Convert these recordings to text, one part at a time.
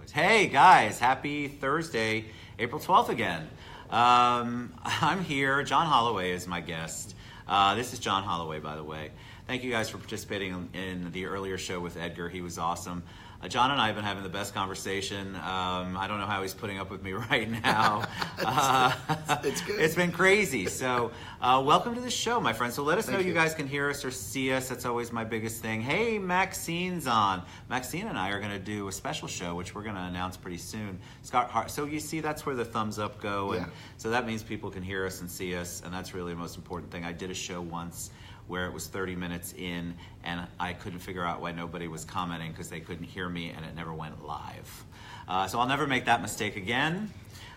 noise. Hey guys, happy Thursday, April 12th again. I'm here. John Hollaway is my guest. This is John Hollaway, by the way. Thank you guys for participating in the earlier show with Edgar. He was awesome. John and I have been having the best conversation. I don't know how he's putting up with me right now. It's good. It's been crazy. So welcome to the show, my friends. So let us know you guys can hear us or see us. That's always my biggest thing. Hey, Maxine's on. Maxine and I are going to do a special show, which we're going to announce pretty soon. Scott Hart. So you see, that's where the thumbs up go. And so that means people can hear us and see us. And that's really the most important thing. I did a show once where it was 30 minutes in, and I couldn't figure out why nobody was commenting because they couldn't hear me, and it never went live. So I'll never make that mistake again.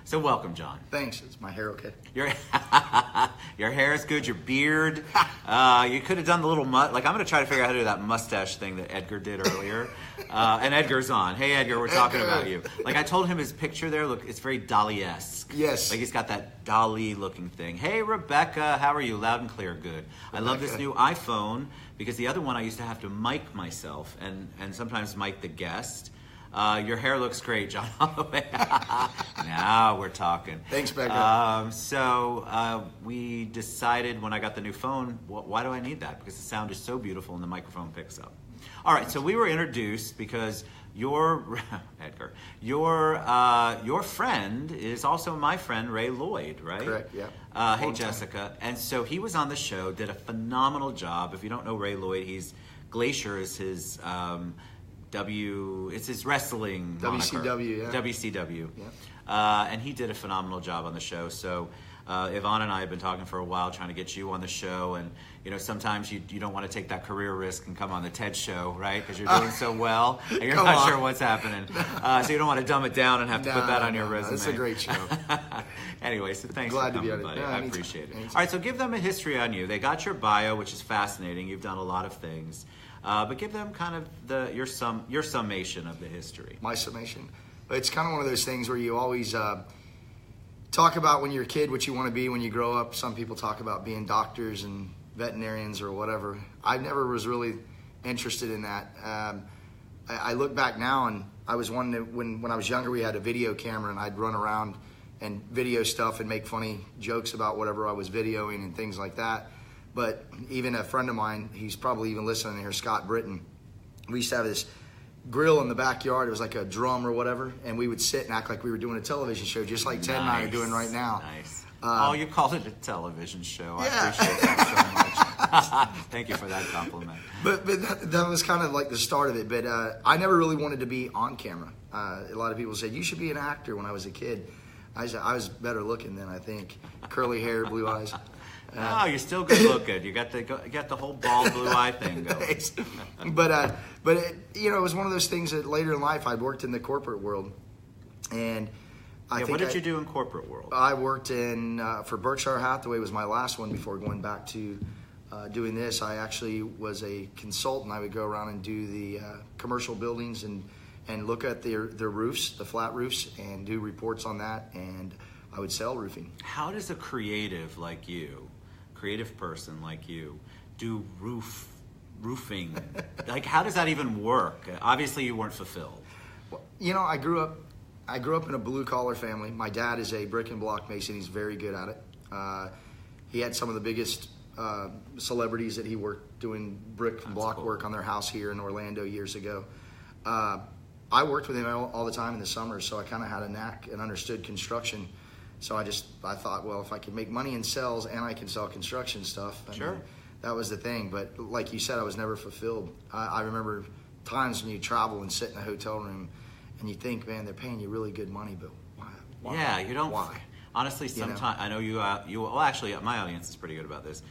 So welcome, John. Thanks. Is my hair okay? Your hair is good. Your beard. You could have done the little I'm going to try to figure out how to do that mustache thing that Edgar did earlier. And Edgar's on. Hey, Edgar, we're talking about you. Like I told him his picture there, look, it's very Dali-esque. Yes. Like he's got that Dali-looking thing. Hey, Rebecca, how are you? Loud and clear. Good. Rebecca. I love this new iPhone because the other one I used to have to mic myself and sometimes mic the guest. Your hair looks great, John Holloway. Now we're talking. Thanks, Becca. So we decided when I got the new phone, why do I need that? Because the sound is so beautiful and the microphone picks up. All right, so we were introduced because Edgar, your friend is also my friend, Ray Lloyd, right? Correct, yeah. Hey, Jessica. And so he was on the show, did a phenomenal job. If you don't know Ray Lloyd, Glacier is his... it's his wrestling WCW, moniker. yeah. WCW. Yeah. And he did a phenomenal job on the show. So Yvonne and I have been talking for a while trying to get you on the show. And, you know, sometimes you don't want to take that career risk and come on the TED show, right? Because you're doing so well and you're not sure what's happening. So you don't want to dumb it down and have to put that on your resume. It's a great show. Anyway, so thanks Glad for coming, to be buddy. Yeah, I appreciate it. All right, so give them a history on you. They got your bio, which is fascinating. You've done a lot of things. But give them kind of your summation of the history. My summation? It's kind of one of those things where you always talk about when you're a kid what you want to be when you grow up. Some people talk about being doctors and veterinarians or whatever. I never was really interested in that. I look back now, and I was one that when I was younger, we had a video camera, and I'd run around and video stuff and make funny jokes about whatever I was videoing and things like that. But even a friend of mine, he's probably even listening here, Scott Britton, we used to have this grill in the backyard. It was like a drum or whatever, and we would sit and act like we were doing a television show, just like Ted and I are doing right now. Nice. You called it a television show. Yeah. I appreciate that so much. Thank you for that compliment. But that was kind of like the start of it. But I never really wanted to be on camera. A lot of people said, you should be an actor when I was a kid. I said, I was better looking then, I think. Curly hair, blue eyes. Oh, you're still good looking. You got the whole bald blue eye thing going. But it, you know, it was one of those things that later in life I'd worked in the corporate world, and I think what did you do in corporate world? I worked in for Berkshire Hathaway was my last one before going back to doing this. I actually was a consultant. I would go around and do the commercial buildings and look at their roofs, the flat roofs, and do reports on that, and I would sell roofing. How does a creative person like you do roofing? Like, how does that even work? Obviously you weren't fulfilled. Well, you know, I grew up in a blue collar family. My dad is a brick and block mason. He's very good at it. He had some of the biggest celebrities that he worked doing brick and block work on their house here in Orlando years ago. I worked with him all the time in the summers, so I kind of had a knack and understood construction. So I thought, well, if I could make money in sales and I can sell construction stuff, sure, that was the thing. But like you said, I was never fulfilled. I remember times when you travel and sit in a hotel room and you think, man, they're paying you really good money, but why? Yeah, you don't. Why? Honestly, sometimes I know you. Well, actually, my audience is pretty good about this.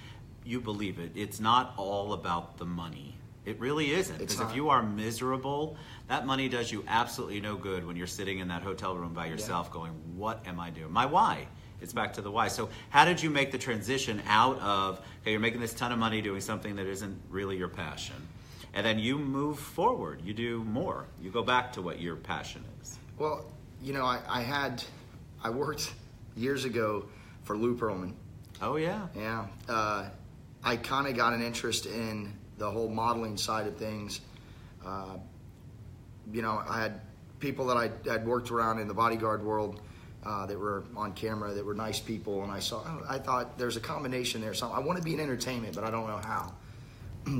You believe it. It's not all about the money. It really isn't. Because if you are miserable, that money does you absolutely no good when you're sitting in that hotel room by yourself going, what am I doing? My why. It's back to the why. So how did you make the transition out of, okay, you're making this ton of money doing something that isn't really your passion, and then you move forward, you do more, you go back to what your passion is? Well, you know, I worked years ago for Lou Pearlman. Oh, yeah? Yeah. I kind of got an interest in the whole modeling side of things. You know, I had people that I'd worked around in the bodyguard world that were on camera, that were nice people, and I thought there's a combination there. So I want to be in entertainment, but I don't know how.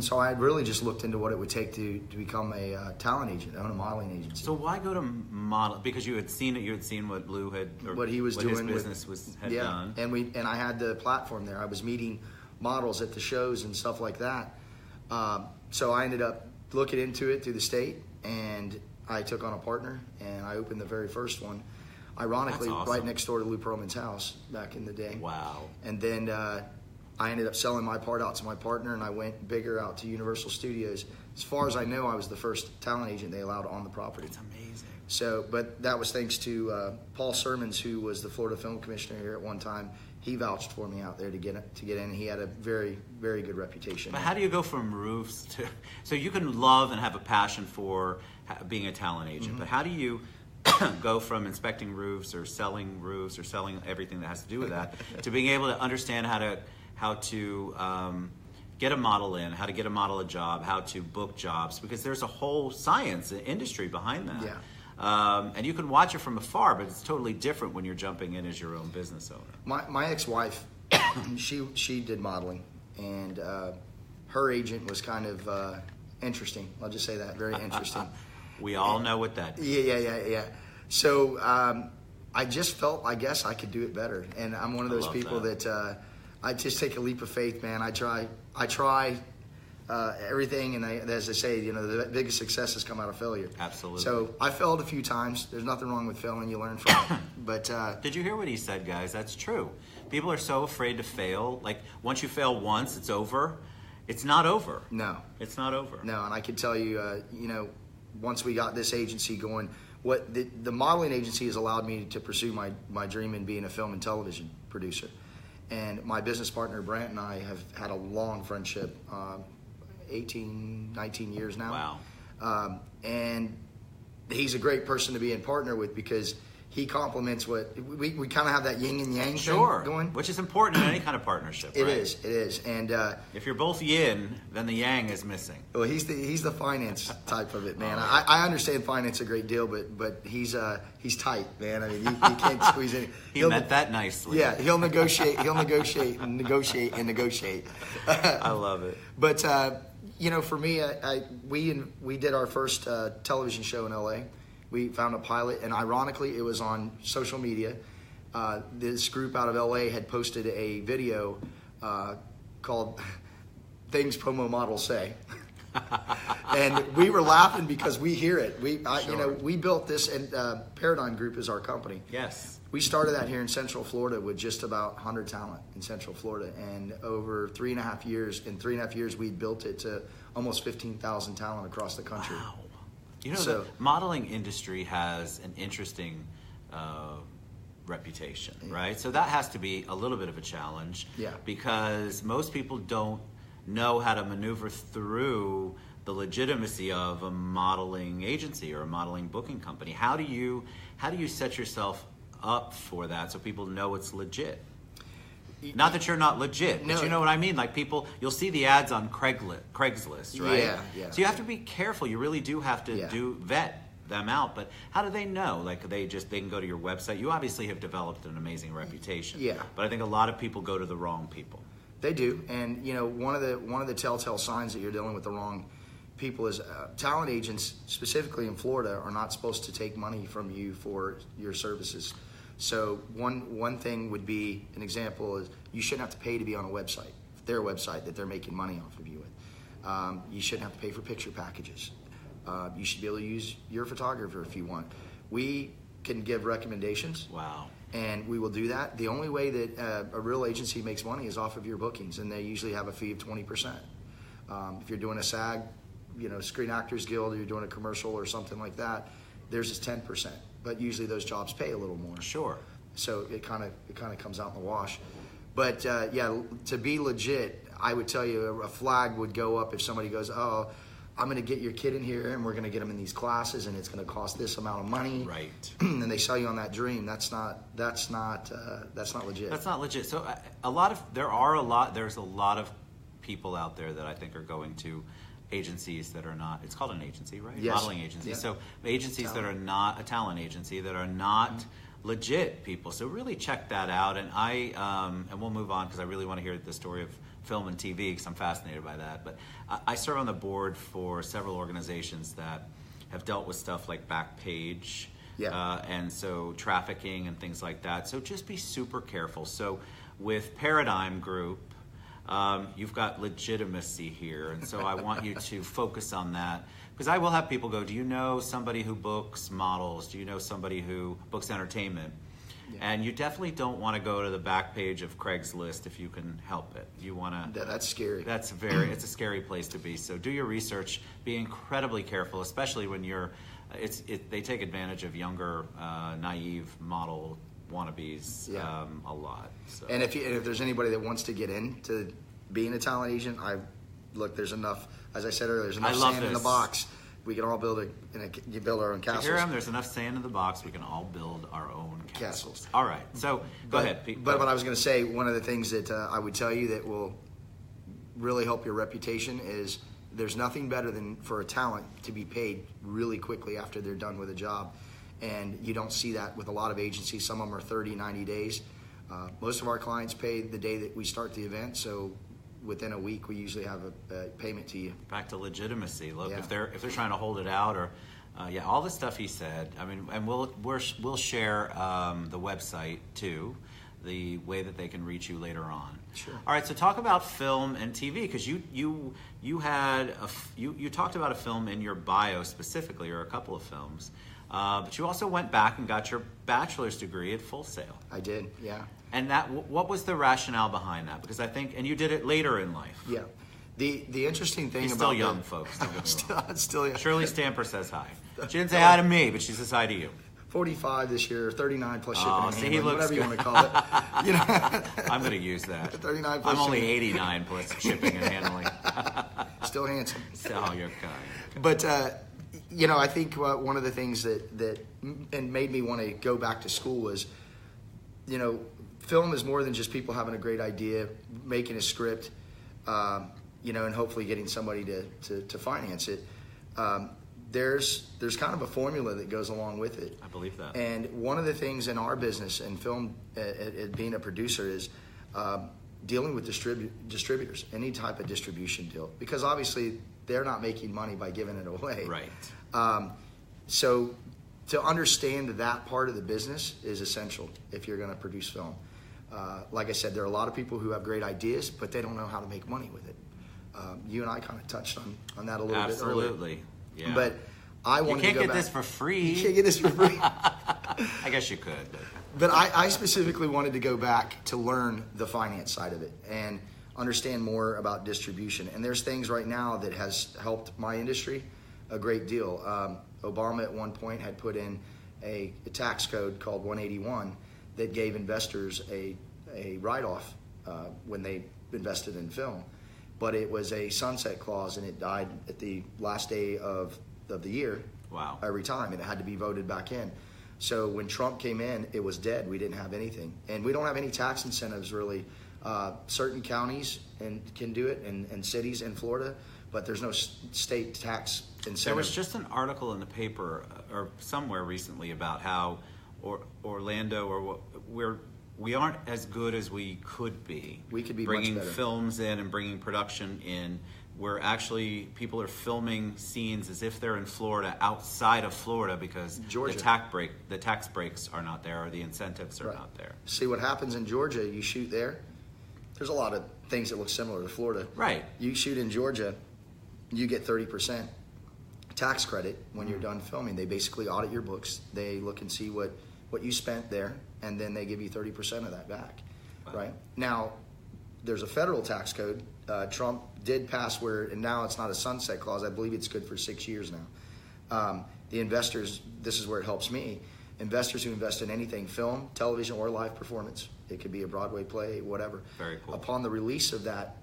So I really just looked into what it would take to become a talent agent, own a modeling agency. So why go to model? Because you had seen it. You had seen what Blue had, or what he was doing, his business had done. And I had the platform there. I was meeting models at the shows and stuff like that. So I ended up looking into it through the state, and I took on a partner, and I opened the very first one. Ironically, That's awesome. right next door to Lou Pearlman's house back in the day. Wow. And then I ended up selling my part out to my partner, and I went bigger out to Universal Studios. As far as I know, I was the first talent agent they allowed on the property. It's amazing. So, but that was thanks to Paul Sermons, who was the Florida Film Commissioner here at one time. He vouched for me out there to get in. He had a very, very good reputation. But how do you go from roofs to... So you can love and have a passion for being a talent agent, but how do you go from inspecting roofs or selling everything that has to do with that to being able to understand how to get a model in, how to get a model a job, how to book jobs, because there's a whole science and industry behind that. Yeah. And you can watch it from afar, but it's totally different when you're jumping in as your own business owner. My ex-wife, she did modeling, and her agent was kind of interesting. I'll just say that, very interesting. We all know what that is. Yeah. So I just felt, I guess, I could do it better, and I'm one of those people that I just take a leap of faith, man. I try everything, and as I say, the biggest successes come out of failure. Absolutely. So I failed a few times. There's nothing wrong with failing. You learn from it. But did you hear what he said, guys? That's true. People are so afraid to fail. Like, once you fail once, it's over. It's not over. No. It's not over. No, and I can tell you, once we got this agency going, what the modeling agency has allowed me to pursue my dream in being a film and television producer. And my business partner, Brant, and I have had a long friendship, 18, 19 years now. Wow. And he's a great person to be in partner with, because he complements what we kind of have, that yin and yang thing going. Which is important in any kind of partnership. It right? is. And if you're both yin, then the yang is missing. Well, he's the finance type of it, man. I understand finance a great deal, but he's tight, man. I mean, you can't squeeze in. He meant that nicely. Yeah, he'll negotiate and negotiate. I love it. But for me, we did our first television show in LA. We found a pilot, and ironically, it was on social media. This group out of LA had posted a video called "Things Promo Models Say," and we were laughing because we hear it. We built this, and Paradym Group is our company. Yes. We started that here in Central Florida with just about 100 talent in Central Florida, and over 3.5 years, we built it to almost 15,000 talent across the country. Wow. The modeling industry has an interesting reputation, right? So that has to be a little bit of a challenge, because most people don't know how to maneuver through the legitimacy of a modeling agency or a modeling booking company. How do you set yourself up for that so people know it's legit? Not that you're not legit, but you know what I mean? Like, people, you'll see the ads on Craigslist, right? Yeah. So you have to be careful. You really do have to vet them out. But how do they know? Like, they can go to your website. You obviously have developed an amazing reputation. Yeah. But I think a lot of people go to the wrong people. They do, and one of the telltale signs that you're dealing with the wrong people is talent agents, specifically in Florida, are not supposed to take money from you for your services. So one thing would be, an example is, you shouldn't have to pay to be on a website, their website that they're making money off of you with. You shouldn't have to pay for picture packages. You should be able to use your photographer if you want. We can give recommendations. Wow. And we will do that. The only way that a real agency makes money is off of your bookings, and they usually have a fee of 20%. If you're doing a SAG, Screen Actors Guild, or you're doing a commercial or something like that, theirs is 10%. But usually those jobs pay a little more. Sure. So it kind of comes out in the wash. But to be legit, I would tell you a flag would go up if somebody goes, "Oh, I'm going to get your kid in here, and we're going to get him in these classes, and it's going to cost this amount of money." Right. And they sell you on that dream. That's not legit. That's not legit. So there's a lot of people out there that I think are going to agencies that are not, it's called an agency, right? Yes. Modeling agency. Yeah. So agencies that are not a talent agency, that are not legit people. So really check that out. And and we'll move on because I really want to hear the story of film and TV because I'm fascinated by that. But I serve on the board for several organizations that have dealt with stuff like Backpage, and so trafficking and things like that. So just be super careful. So with Paradym Group, you've got legitimacy here, and so I want you to focus on that. Because I will have people go, do you know somebody who books models? Do you know somebody who books entertainment? Yeah. And you definitely don't want to go to the back page of Craigslist if you can help it. You want to. That's scary. It's a scary place to be. So do your research. Be incredibly careful, especially when you're. They take advantage of younger, naive model wannabes a lot. So. And if there's anybody that wants to get into being a talent agent, there's enough. As I said earlier, there's enough sand in the box. We can all build our own castles. You hear him? There's enough sand in the box. We can all build our own castles. All right. So go ahead, Pete. But what I was going to say, one of the things that I would tell you that will really help your reputation is there's nothing better than for a talent to be paid really quickly after they're done with a job. And you don't see that with a lot of agencies. Some of them are 30, 90 days. Most of our clients pay the day that we start the event. So within a week, we usually have a payment to you. Back to legitimacy. Look, if they're trying to hold it out, or all the stuff he said. I mean, and we'll share the website too, the way that they can reach you later on. Sure. All right. So talk about film and TV, because you talked about a film in your bio specifically, or a couple of films. But you also went back and got your bachelor's degree at Full Sail. I did, yeah. And what was the rationale behind that? Because I think, and you did it later in life. Yeah. The interesting thing He's about still young, folks. Don't get me wrong. Still young. Shirley Stamper says hi. She didn't say hi to me, but she says hi to you. 45 this year, 39 plus shipping and handling, he looks whatever good. you want to call it. I'm going to use that. 39 plus I'm only shipping. 89 plus shipping and handling. Still handsome. Oh, you're kind. But I think one of the things that made me want to go back to school was, film is more than just people having a great idea, making a script, and hopefully getting somebody to finance it. There's kind of a formula that goes along with it. I believe that. And one of the things in our business and film, being a producer, is dealing with distributors, any type of distribution deal, because obviously they're not making money by giving it away. Right. So to understand that part of the business is essential if you're going to produce film. Like I said, there are a lot of people who have great ideas, but they don't know how to make money with it. You and I kind of touched on that a little bit earlier. Absolutely. Yeah. But I wanted to go back. You can't get this for free. You can't get this for free. I guess you could. But I specifically wanted to go back to learn the finance side of it and understand more about distribution. And there's things right now that has helped my industry a great deal. Obama at one point had put in a tax code called 181 that gave investors a write-off when they invested in film. But it was a sunset clause, and it died at the last day of the year. Wow. Every time, and it had to be voted back in. So when Trump came in, it was dead. We didn't have anything. And we don't have any tax incentives, really. Certain counties can do it, and cities in Florida, but there's no state tax incentive. There was just an article in the paper or somewhere recently about how Orlando, we aren't as good as we could be. We could be bringing much better. Films in and bringing production in, where actually people are filming scenes as if they're in Florida, outside of Florida, because Georgia. the tax breaks are not there, or the incentives are not there. See what happens in Georgia, you shoot there. There's a lot of things that look similar to Florida. Right. You shoot in Georgia, you get 30% tax credit when you're done filming. They basically audit your books. They look and see what you spent there, and then they give you 30% of that back. Wow. Right? Now, there's a federal tax code. Trump did pass and now it's not a sunset clause. I believe it's good for 6 years now. The investors, this is where it helps me, investors who invest in anything, film, television, or live performance, it could be a Broadway play, whatever. Very cool. Upon the release of that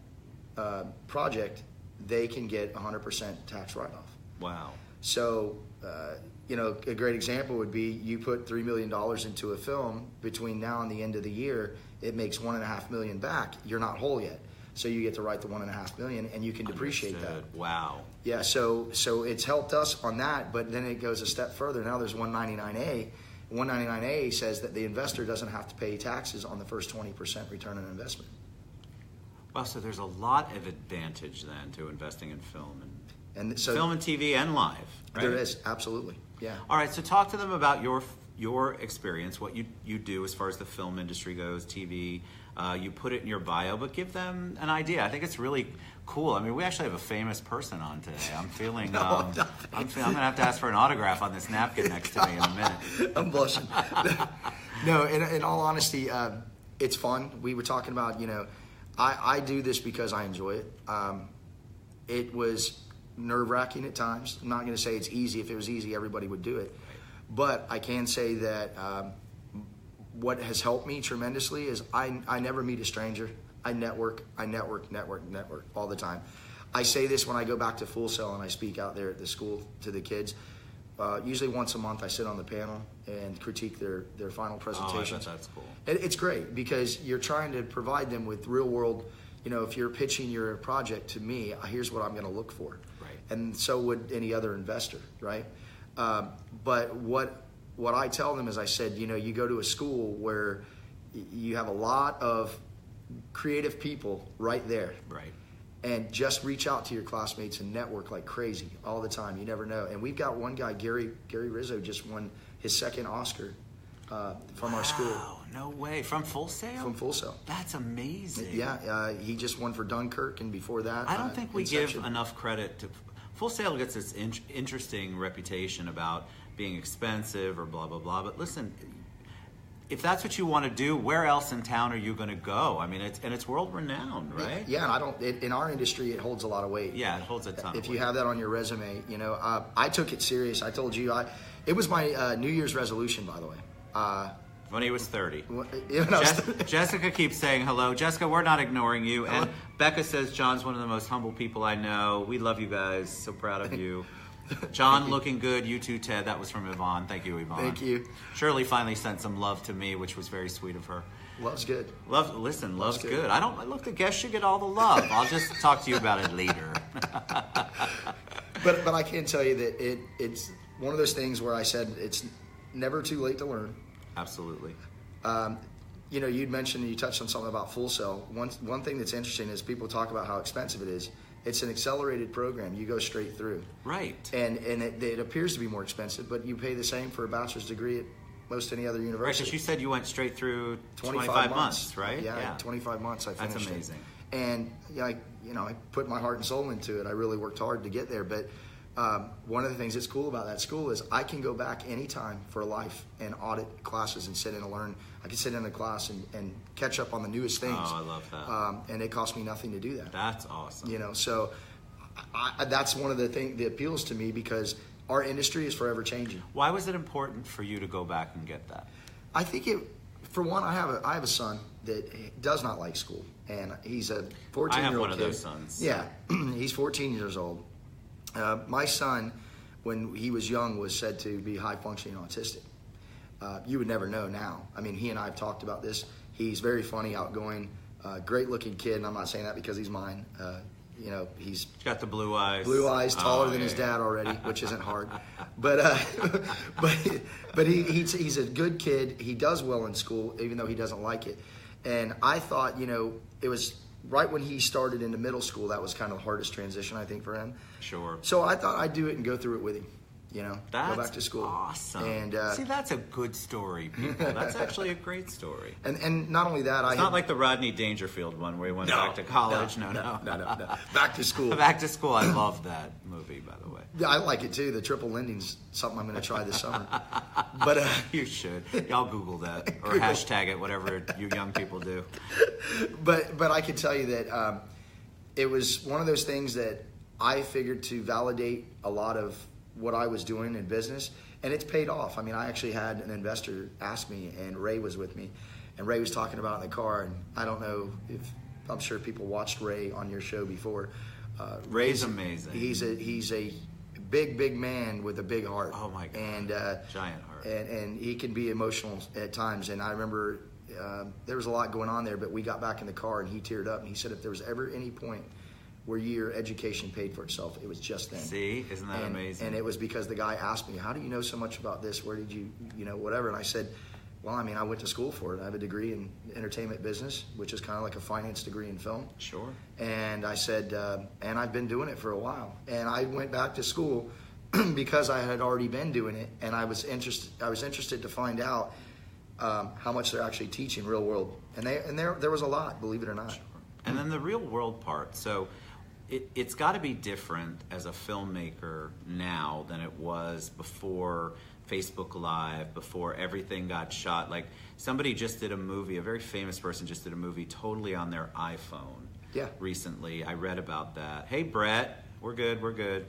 project, they can get 100% tax write-off. Wow. So, a great example would be you put $3 million into a film. Between now and the end of the year, it makes $1.5 million back. You're not whole yet. so you get to write the $1.5 million, and you can depreciate that. Wow. Yeah, so it's helped us on that, but then it goes a step further. Now there's 199A. 199A says that the investor doesn't have to pay taxes on the first 20% return on investment. Well, so there's a lot of advantage then to investing in film and so film and TV and live, right? There is, absolutely, yeah. All right, so talk to them about your experience, what you do as far as the film industry goes, TV. You put it in your bio, but give them an idea. I think it's really cool. I mean, we actually have a famous person on today. I'm feeling, I'm going to have to ask for an autograph on this napkin next to me in a minute. I'm blushing. No, in all honesty, it's fun. We were talking about, I do this because I enjoy it. It was nerve-wracking at times. I'm not going to say it's easy. If it was easy, everybody would do it. But I can say that what has helped me tremendously is I never meet a stranger. I network all the time. I say this when I go back to Full Sail and I speak out there at the school to the kids. Usually once a month I sit on the panel and critique their final presentations. Oh, I bet that's cool. It's great because you're trying to provide them with real world, if you're pitching your project to me, here's what I'm going to look for. Right. And so would any other investor, right? But what I tell them is I said, you go to a school where you have a lot of creative people right there. Right. And just reach out to your classmates and network like crazy all the time. You never know. And we've got one guy, Gary Rizzo, just won his second Oscar from our school. Wow, no way. From Full Sail? From Full Sail. That's amazing. Yeah, he just won for Dunkirk, and before that, I don't think we Inception. give enough credit to... Full Sail gets this interesting reputation about being expensive or blah, blah, blah. But listen, if that's what you want to do, where else in town are you going to go? I mean, it's world renowned, right? Yeah, and in our industry, it holds a lot of weight. Yeah, it holds a ton of weight. If you have that on your resume, I took it serious. I told you, it was my New Year's resolution, by the way. When he was 30. Jessica keeps saying hello. Jessica, we're not ignoring you. And Becca says, John's one of the most humble people I know. We love you guys. So proud of you. John looking good. You too, Ted. That was from Yvonne. Thank you, Yvonne. Thank you. Shirley finally sent some love to me, which was very sweet of her. Love's good. Love's good. Look, the guests should get all the love. I'll just talk to you about it later. But I can tell you that it's one of those things where I said it's never too late to learn. Absolutely. You'd mentioned, you touched on something about Full Sail. One thing that's interesting is people talk about how expensive it is. It's an accelerated program. You go straight through. Right. And it appears to be more expensive, but you pay the same for a bachelor's degree at most any other university. Right, because you said you went straight through 25 months, right? Yeah, 25 months I finished. That's amazing. And I put my heart and soul into it. I really worked hard to get there, but one of the things that's cool about that school is I can go back anytime for life and audit classes and sit in and learn. I can sit in a class and catch up on the newest things. Oh, I love that. And it cost me nothing to do that. That's awesome. So that's one of the things that appeals to me because our industry is forever changing. Why was it important for you to go back and get that? I think for one, I have a son that does not like school, and he's a 14-year-old kid. I have one of those sons. Yeah, he's 14 years old. My son, when he was young, was said to be high-functioning autistic. You would never know now. I mean, he and I have talked about this. He's very funny, outgoing, great-looking kid, and I'm not saying that because he's mine. He's got the blue eyes. Blue eyes, taller than his dad already, which isn't hard. But he's a good kid. He does well in school, even though he doesn't like it. And I thought, it was right when he started into middle school, that was kind of the hardest transition, I think, for him. Sure. So I thought I'd do it and go through it with him. That's go back to school. Awesome. And see, that's a good story, people. That's actually a great story. And not only that, it's not like the Rodney Dangerfield one where he went back to college. No. Back to school. Back to school. I love that movie, by the way. Yeah, I like it too. The triple lending's something I'm going to try this summer. But you should. Y'all Google that or hashtag it, whatever you young people do. But I can tell you that it was one of those things that I figured to validate a lot of what I was doing in business, and it's paid off. I mean, I actually had an investor ask me, and Ray was with me, and Ray was talking about it in the car, and I don't know if, I'm sure people watched Ray on your show before. Ray's amazing. He's a big man with a big heart. Oh my God. And giant heart. And he can be emotional at times, and I remember there was a lot going on there, but we got back in the car and he teared up and he said if there was ever any point where your education paid for itself, it was just then. See, isn't that amazing? And it was because the guy asked me, how do you know so much about this? Where did you whatever? And I said, well, I mean, I went to school for it. I have a degree in entertainment business, which is kind of like a finance degree in film. Sure. And I said, and I've been doing it for a while. And I went back to school because I had already been doing it, and I was interested to find out how much they're actually teaching real world. And there was a lot, believe it or not. Sure. And then the real world part. So it's got to be different as a filmmaker now than it was before Facebook Live, before everything got shot. Like somebody just did a movie, a very famous person just did a movie totally on their iPhone. Yeah. Recently, I read about that. Hey, Brett, we're good.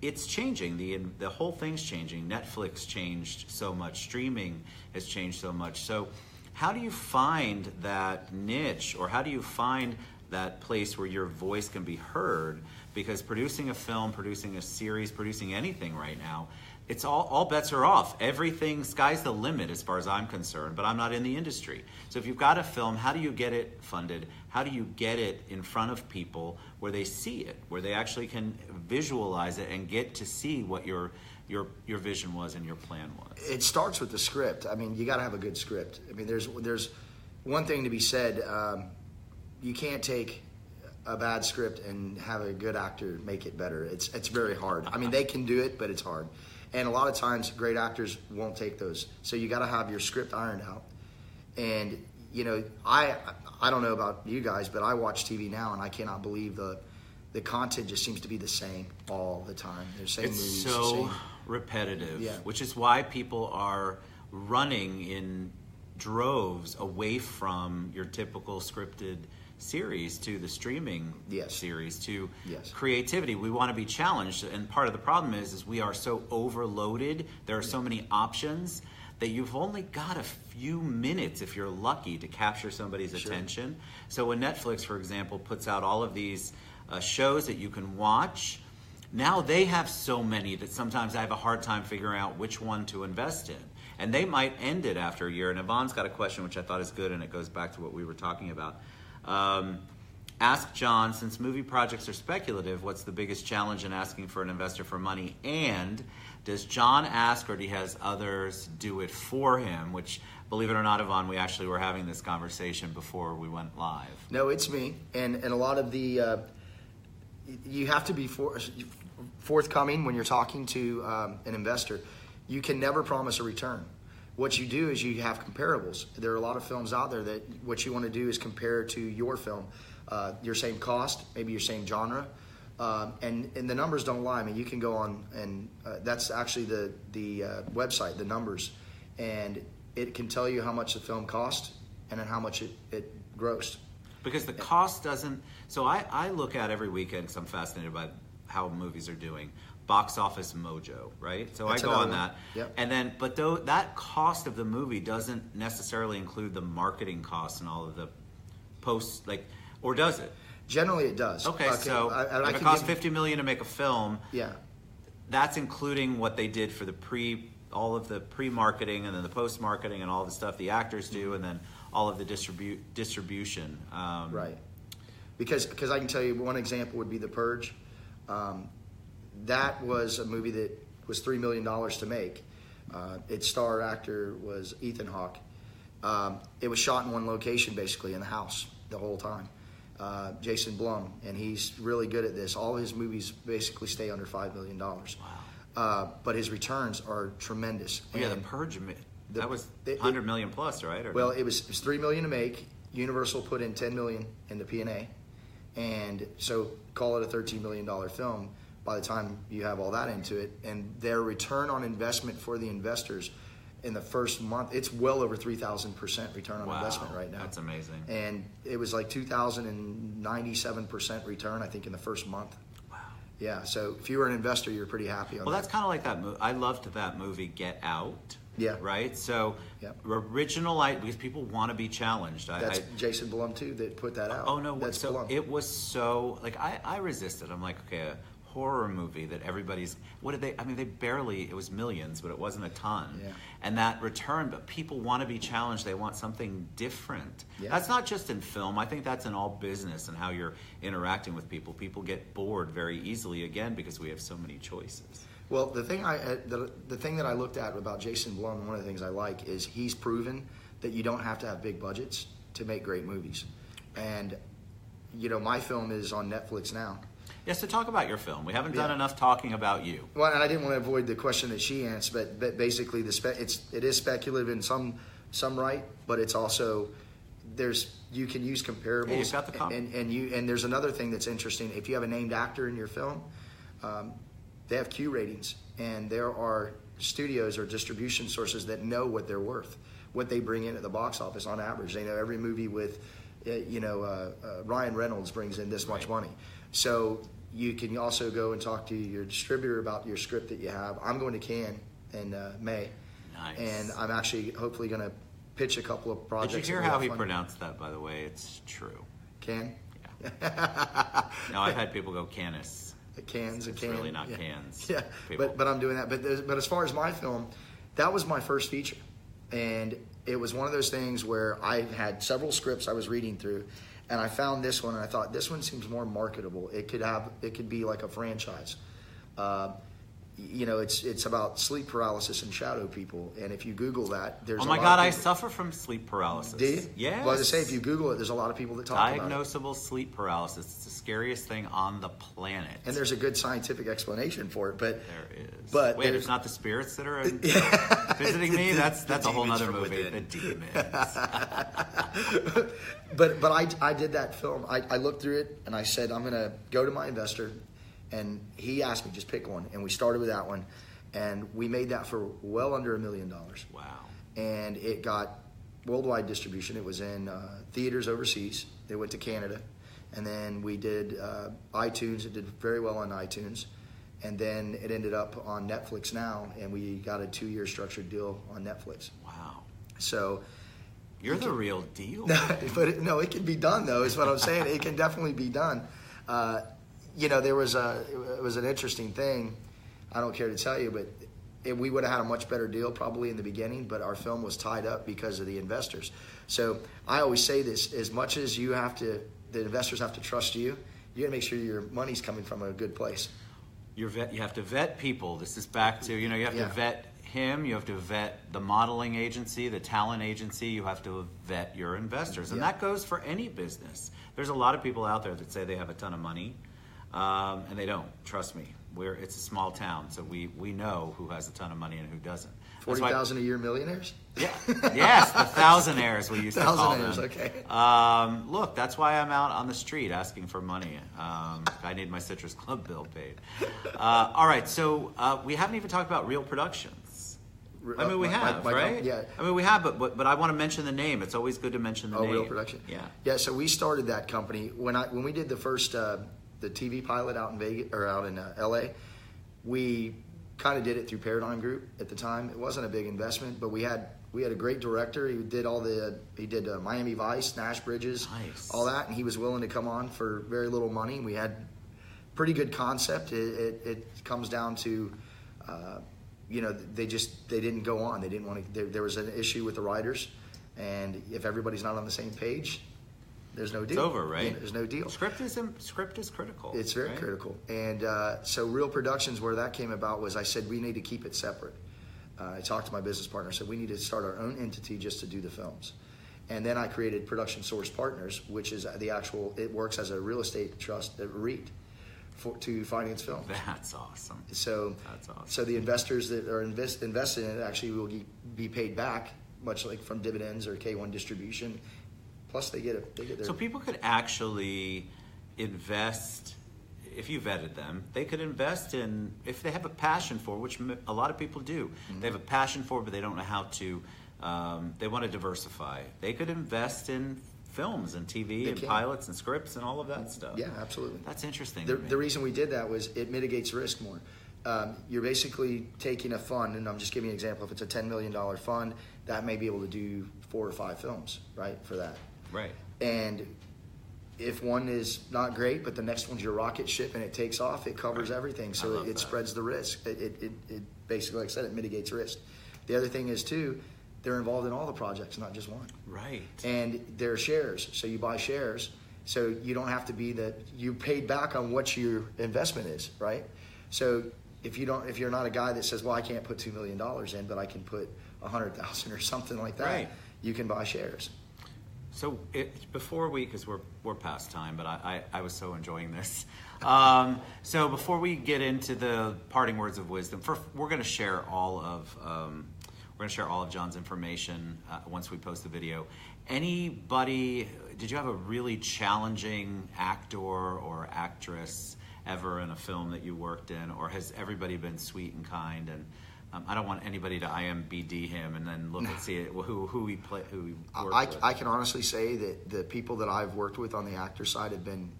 It's changing. The whole thing's changing. Netflix changed so much. Streaming has changed so much. So how do you find that niche, or how do you find that place where your voice can be heard? Because producing a film, producing a series, producing anything right now, it's all bets are off. Everything, sky's the limit as far as I'm concerned, but I'm not in the industry. So if you've got a film, how do you get it funded? How do you get it in front of people where they see it, where they actually can visualize it and get to see what your vision was and your plan was? It starts with the script. I mean, you got to have a good script. I mean, there's one thing to be said. You can't take a bad script and have a good actor make it better. It's very hard. I mean, they can do it, but it's hard. And a lot of times, great actors won't take those. So you got to have your script ironed out. And I don't know about you guys, but I watch TV now, and I cannot believe the content just seems to be the same all the time. They're same movies. It's so repetitive, yeah. Which is why people are running in droves away from your typical scripted series to the streaming series, to creativity. We want to be challenged, and part of the problem is we are so overloaded. There are so many options that you've only got a few minutes, if you're lucky, to capture somebody's attention. So when Netflix, for example, puts out all of these shows that you can watch, now they have so many that sometimes I have a hard time figuring out which one to invest in. And they might end it after a year. And Yvonne's got a question which I thought is good, and it goes back to what we were talking about. Ask John, since movie projects are speculative, what's the biggest challenge in asking for an investor for money? And does John ask, or do he has others do it for him? Which, believe it or not, Yvonne, we actually were having this conversation before we went live. No, it's me. And a lot of the, you have to be forthcoming when you're talking to an investor. You can never promise a return. What you do is you have comparables. There are a lot of films out there that what you want to do is compare to your film, your same cost, maybe your same genre, and the numbers don't lie. I mean, you can go on, and that's actually the website, the numbers, and it can tell you how much the film cost and then how much it grossed. Because the cost doesn't. So I look at every weekend because I'm fascinated by how movies are doing. Box Office Mojo, right? So that's I go on that. Yep. And then, but though that cost of the movie doesn't necessarily include the marketing costs and all of the posts, or does it? Generally, it does. Okay, so if it costs $50 million to make a film, that's including what they did for all of the pre-marketing and then the post-marketing and all the stuff the actors do, and then all of the distribution. Right. Because I can tell you one example would be The Purge. That was a movie that was $3 million to make. Its star actor was Ethan Hawke. It was shot in one location, basically, in the house the whole time. Jason Blum, and he's really good at this. All his movies basically stay under $5 million. Wow. But his returns are tremendous. Yeah, The Purge, that was $100 million plus, right? Well, it was $3 million to make. Universal put in $10 million into P&A. And so call it a $13 million film by the time you have all that into it. And their return on investment for the investors in the first month, it's well over 3,000% return on investment right now. That's amazing. And it was like 2,097% return, I think, in the first month. Wow. Yeah, so if you were an investor, you're pretty happy on that. Well, that's kind of like that movie. I loved that movie, Get Out. Yeah. Right? So, original, because people want to be challenged. That's Jason Blum, too, that put that out. Oh, no. That's so Blum. It was so, I resisted. I'm like, okay, a horror movie that everybody's, what did they, I mean, they barely, it was millions, but it wasn't a ton. Yeah. And that return, but people want to be challenged. They want something different. Yeah. That's not just in film. I think that's in all business and how you're interacting with people. People get bored very easily, again, because we have so many choices. Well, the thing that I looked at about Jason Blum, one of the things I like is he's proven that you don't have to have big budgets to make great movies. And, you know, my film is on Netflix now. Yes, so talk about your film. We haven't done enough talking about you. Well, and I didn't want to avoid the question that she asked, but basically it is speculative in some right, but it's also you can use comparables. Yeah, you've got the and there's another thing that's interesting. If you have a named actor in your film, they have Q ratings, and there are studios or distribution sources that know what they're worth, what they bring in at the box office on average. They know every movie with, Ryan Reynolds brings in this much money. So you can also go and talk to your distributor about your script that you have. I'm going to Cannes in May. Nice. And I'm actually hopefully going to pitch a couple of projects. Did you hear how he pronounced that, by the way? It's true. Cannes? Yeah. No, I've had people go Canis. Cans and It's Cannes. really not yeah. cans. Yeah, but I'm doing that. But as far as my film, that was my first feature. And it was one of those things where I had several scripts I was reading through, and I found this one, and I thought this one seems more marketable. It could be like a franchise. It's about sleep paralysis and shadow people, and if you Google that, there's oh my God, I suffer from sleep paralysis. Do you? Yes. Well, as I say, if you Google it, there's a lot of people that talk about it. Diagnosable sleep paralysis. It's the scariest thing on the planet. And there's a good scientific explanation for it, but there is. But wait, it's not the spirits that are visiting me. That's a whole other movie. The demons. But I did that film. I looked through it and I said, I'm going to go to my investor. And he asked me, just pick one. And we started with that one. And we made that for well under $1 million. Wow. And it got worldwide distribution. It was in theaters overseas. It went to Canada. And then we did iTunes. It did very well on iTunes. And then it ended up on Netflix now. And we got a 2-year structured deal on Netflix. Wow. So... You're the real deal. But it can be done, though, is what I'm saying. It can definitely be done. It was an interesting thing. I don't care to tell you, but we would have had a much better deal probably in the beginning, but our film was tied up because of the investors. So I always say this, as much as the investors have to trust you, you got to make sure your money's coming from a good place. You have to vet people. This is back to, you have to vet him, you have to vet the modeling agency, the talent agency, you have to vet your investors. And that goes for any business. There's a lot of people out there that say they have a ton of money, and they don't. Trust me. It's a small town, so we know who has a ton of money and who doesn't. 40,000 a year millionaires? Yeah. Yes, the thousandaires we used to call them. Okay. Look, that's why I'm out on the street asking for money. I need my Citrus Club bill paid. All right, so we haven't even talked about Real Productions. I mean, we have, right? Yeah. I mean, we have, but I want to mention the name. It's always good to mention the name. Real Production. Yeah. Yeah. So we started that company when we did the first the TV pilot out in Vegas or out in LA. We kind of did it through Paradym Group at the time. It wasn't a big investment, but we had a great director. He did Miami Vice, Nash Bridges, nice. All that, and he was willing to come on for very little money. We had pretty good concept. It comes down to. They didn't go on. They didn't want to. There was an issue with the writers, and if everybody's not on the same page, there's no deal. It's over, right? There's no deal. Script is critical. It's very critical. And so Real Productions, where that came about was I said we need to keep it separate. I talked to my business partner. I said we need to start our own entity just to do the films. And then I created Production Source Partners, which is it works as a real estate trust, a REIT. To finance films. That's awesome. So the investors that are invested in it actually will be paid back, much like from dividends or K1 distribution. Plus, they get their. So people could actually invest. If you vetted them, they could invest in if they have a passion for, which a lot of people do. Mm-hmm. They have a passion for, but they don't know how to. They want to diversify. They could invest in films and TV and pilots and scripts and all of that stuff. Yeah, absolutely. That's interesting. The reason we did that was it mitigates risk more. You're basically taking a fund, and I'm just giving you an example. If it's a $10 million fund, that may be able to do 4 or 5 films, right, for that. Right. And if one is not great, but the next one's your rocket ship and it takes off, it covers everything. So it spreads the risk. It basically, like I said, it mitigates risk. The other thing is, too, they're involved in all the projects, not just one. Right. And they're shares. So you buy shares. So you don't have to be you paid back on what your investment is, right? So if you're not a guy that says, well, I can't put $2 million in, but I can put 100,000 or something like that, right. You can buy shares. So before because we're past time, but I was so enjoying this. So before we get into the parting words of wisdom, we're going to share all of John's information once we post the video. Anybody? Did you have a really challenging actor or actress ever in a film that you worked in, or has everybody been sweet and kind? And I don't want anybody to IMBD him and then look and see who he worked with. I can honestly say that the people that I've worked with on the actor side have been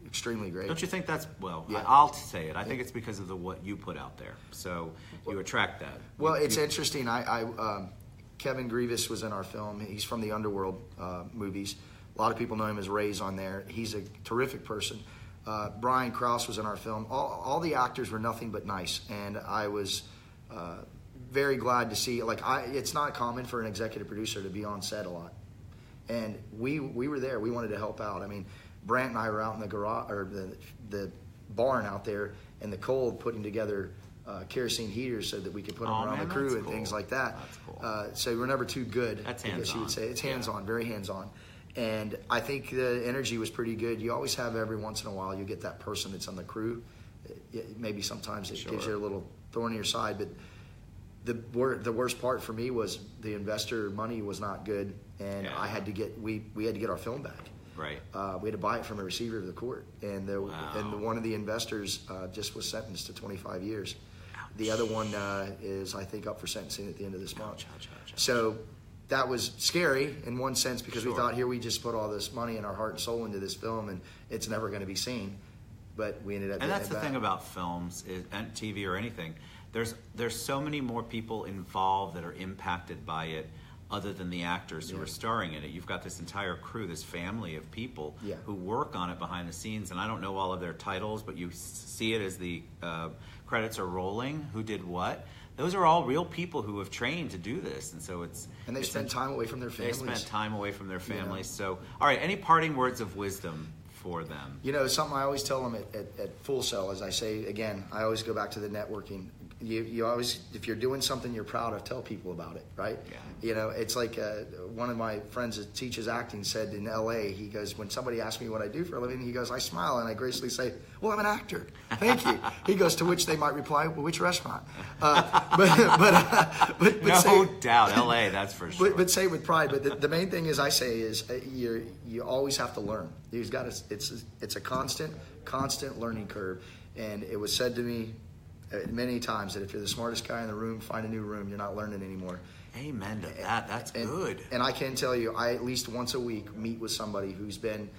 extremely great. Don't you think that's, Yeah. I'll say it. I think it's because of what you put out there. So you attract that. Well, it's interesting. Kevin Grevioux was in our film. He's from the Underworld movies. A lot of people know him as Ray's on there. He's a terrific person. Brian Krause was in our film. All the actors were nothing but nice, and I was very glad to see. It's not common for an executive producer to be on set a lot, and we were there. We wanted to help out. I mean, Brant and I were out in the garage or the barn out there in the cold, putting together kerosene heaters so that we could put them around the crew and things like that. That's cool. So we're never too good. That's I guess hands-on. you would say it's hands-on, very hands-on. And I think the energy was pretty good. You always have every once in a while you get that person that's on the crew. Maybe sometimes it gives you a little thorn in your side, but the worst part for me was the investor money was not good, and I had to get we had to get our film back. Right. We had to buy it from a receiver of the court, and one of the investors just was sentenced to 25 years. Ouch. The other one is, I think, up for sentencing at the end of this month. Ouch. So that was scary in one sense because we thought, here we just put all this money and our heart and soul into this film, and it's never going to be seen. But we ended up. And that's the thing about films and TV or anything. There's so many more people involved that are impacted by it, other than the actors who are starring in it. You've got this entire crew, this family of people who work on it behind the scenes, and I don't know all of their titles, but you see it as the credits are rolling, who did what. Those are all real people who have trained to do this, and so and they spend time away from their families. They spend time away from their families. So, all right, any parting words of wisdom for them? Something I always tell them at Full Sail, as I say again, I always go back to the networking. You always, if you're doing something you're proud of, tell people about it, right? Yeah. It's like one of my friends that teaches acting said in L.A., he goes, when somebody asks me what I do for a living, he goes, I smile and I graciously say, well, I'm an actor. Thank you. He goes, to which they might reply, well, which restaurant? But no doubt, L.A., that's for sure. But say it with pride. But the main thing I say is you always have to learn. You've got to, it's a constant learning curve. And it was said to me many times that if you're the smartest guy in the room, find a new room. You're not learning anymore. Amen to that. That's good. And I can tell you, I at least once a week meet with somebody who's been,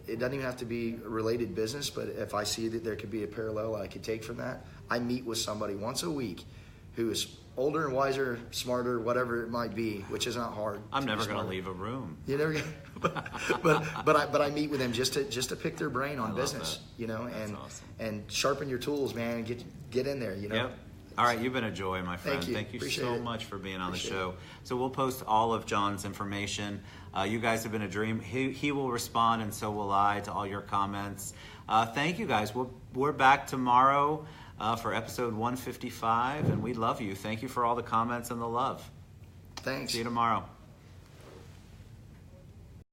it doesn't even have to be a related business, but if I see that there could be a parallel I could take from that, I meet with somebody once a week who is older and wiser, smarter, whatever it might be, which is not hard. I'm never going to leave a room. You never, but I meet with them just to pick their brain on business, and awesome. And sharpen your tools, man, and get in there, Yep. All right, you've been a joy, my friend. Thank you so it. much for being on the show. So we'll post all of John's information. You guys have been a dream. He will respond, and so will I, to all your comments. Thank you, guys. We're back tomorrow for episode 155, and we love you. Thank you for all the comments and the love. Thanks. See you tomorrow.